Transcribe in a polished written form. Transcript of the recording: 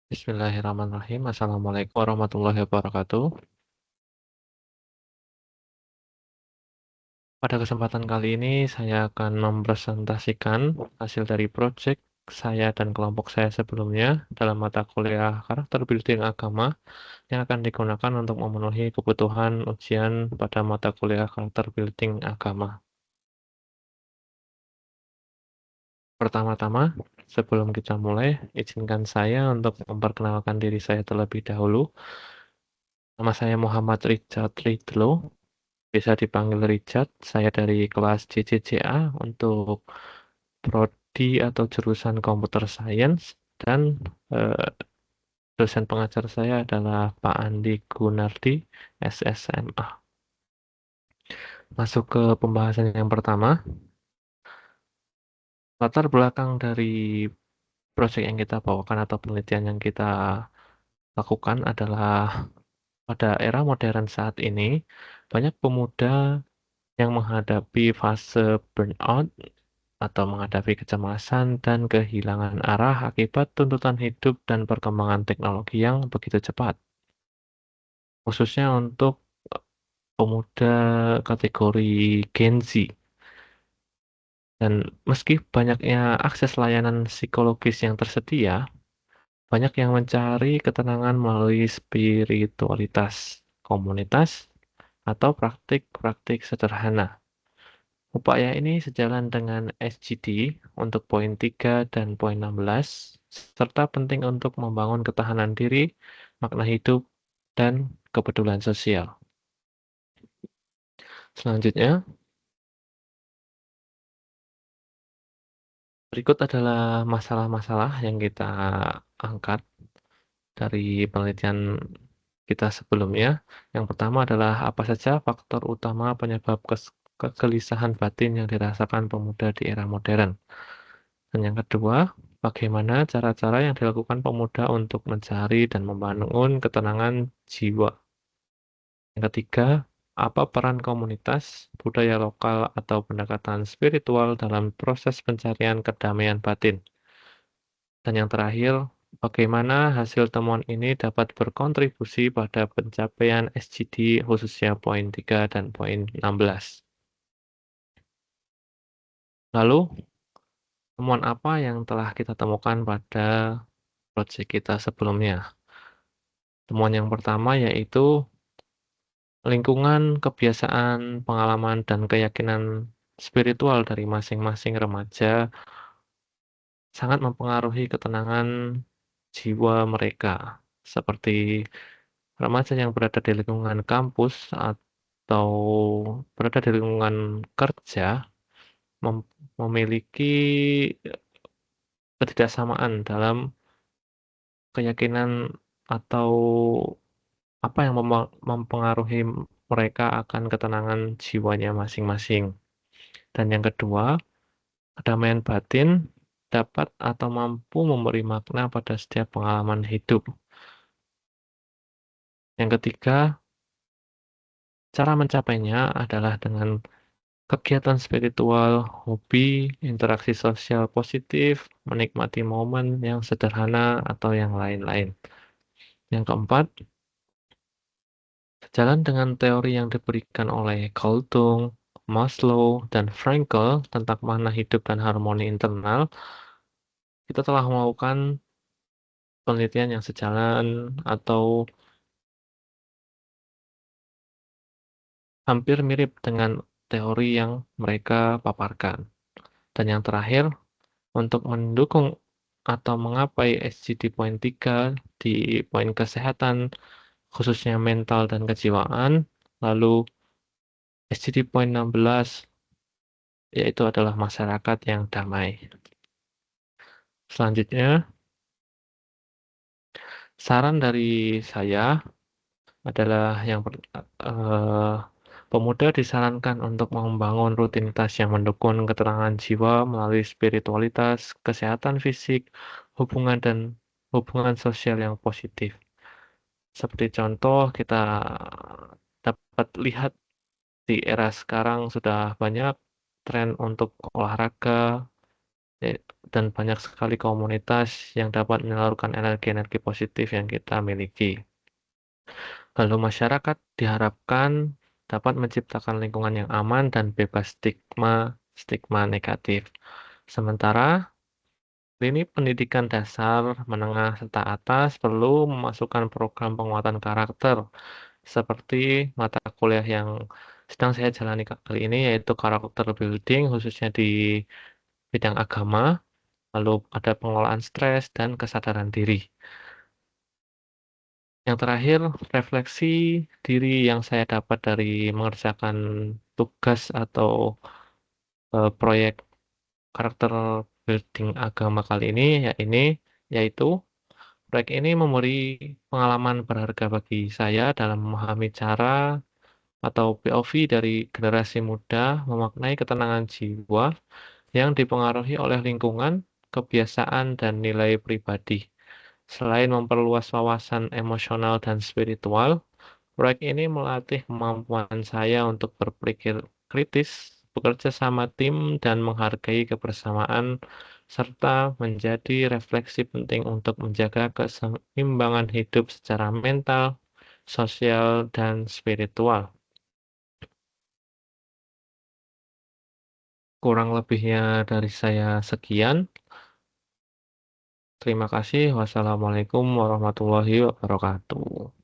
Bismillahirrahmanirrahim. Assalamualaikum warahmatullahi wabarakatuh. Pada kesempatan kali ini saya akan mempresentasikan hasil dari proyek saya dan kelompok saya sebelumnya dalam mata kuliah karakter building agama yang akan digunakan untuk memenuhi kebutuhan ujian pada mata kuliah karakter building agama. Pertama-tama, sebelum kita mulai, izinkan saya untuk memperkenalkan diri saya terlebih dahulu. Nama saya Muhammad Richard Ridlo. Bisa dipanggil Richard, saya dari kelas CCCA untuk prodi atau jurusan Computer Science dan eh, dosen pengajar saya adalah Pak Andi Gunardi, SSMA. Masuk ke pembahasan yang pertama, latar belakang dari proyek yang kita bawakan atau penelitian yang kita lakukan adalah pada era modern saat ini, banyak pemuda yang menghadapi fase burnout atau menghadapi kecemasan dan kehilangan arah akibat tuntutan hidup dan perkembangan teknologi yang begitu cepat. Khususnya untuk pemuda kategori Gen Z. Dan meski banyaknya akses layanan psikologis yang tersedia, banyak yang mencari ketenangan melalui spiritualitas, komunitas, atau praktik-praktik sederhana. Upaya ini sejalan dengan SGD untuk poin 3 dan poin 16, serta penting untuk membangun ketahanan diri, makna hidup, dan kepedulian sosial. Selanjutnya, berikut adalah masalah-masalah yang kita angkat dari penelitian kita sebelumnya. Yang pertama adalah apa saja faktor utama penyebab kegelisahan batin yang dirasakan pemuda di era modern. Dan yang kedua, bagaimana cara-cara yang dilakukan pemuda untuk mencari dan membangun ketenangan jiwa. Yang ketiga, apa peran komunitas, budaya lokal, atau pendekatan spiritual dalam proses pencarian kedamaian batin. Dan yang terakhir, bagaimana hasil temuan ini dapat berkontribusi pada pencapaian SGD khususnya poin 3 dan poin 16. Lalu, temuan apa yang telah kita temukan pada proyek kita sebelumnya? Temuan yang pertama yaitu lingkungan, kebiasaan, pengalaman, dan keyakinan spiritual dari masing-masing remaja sangat mempengaruhi ketenangan jiwa mereka. Seperti remaja yang berada di lingkungan kampus atau berada di lingkungan kerja memiliki ketidaksamaan dalam keyakinan atau apa yang mempengaruhi mereka akan ketenangan jiwanya masing-masing. Dan yang kedua, kedamaian batin dapat atau mampu memberi makna pada setiap pengalaman hidup. Yang ketiga, cara mencapainya adalah dengan kegiatan spiritual, hobi, interaksi sosial positif, menikmati momen yang sederhana, atau yang lain-lain. Yang keempat, sejalan dengan teori yang diberikan oleh Galtung, Maslow, dan Frankl tentang makna hidup dan harmoni internal, kita telah melakukan penelitian yang sejalan atau hampir mirip dengan teori yang mereka paparkan. Dan yang terakhir, untuk mendukung atau menggapai SGD poin 3 di poin kesehatan, khususnya mental dan kejiwaan, lalu SGD poin 16 yaitu adalah masyarakat yang damai. Selanjutnya, saran dari saya adalah pemuda disarankan untuk membangun rutinitas yang mendukung ketenangan jiwa melalui spiritualitas, kesehatan fisik, hubungan dan hubungan sosial yang positif. Seperti contoh, kita dapat lihat di era sekarang sudah banyak tren untuk olahraga, dan banyak sekali komunitas yang dapat menyalurkan energi-energi positif yang kita miliki. Lalu masyarakat diharapkan dapat menciptakan lingkungan yang aman dan bebas stigma negatif. Sementara ini pendidikan dasar, menengah, serta atas perlu memasukkan program penguatan karakter seperti mata kuliah yang sedang saya jalani kali ini, yaitu karakter building khususnya di bidang agama, lalu ada pengelolaan stres dan kesadaran diri. Yang terakhir, refleksi diri yang saya dapat dari mengerjakan tugas atau proyek karakter building agama kali ini, yaitu proyek ini memberi pengalaman berharga bagi saya dalam memahami cara atau POV dari generasi muda memaknai ketenangan jiwa yang dipengaruhi oleh lingkungan, kebiasaan, dan nilai pribadi. Selain memperluas wawasan emosional dan spiritual, proyek ini melatih kemampuan saya untuk berpikir kritis, bekerja sama tim, dan menghargai kebersamaan, serta menjadi refleksi penting untuk menjaga keseimbangan hidup secara mental, sosial, dan spiritual. Kurang lebihnya dari saya sekian. Terima kasih. Wassalamualaikum warahmatullahi wabarakatuh.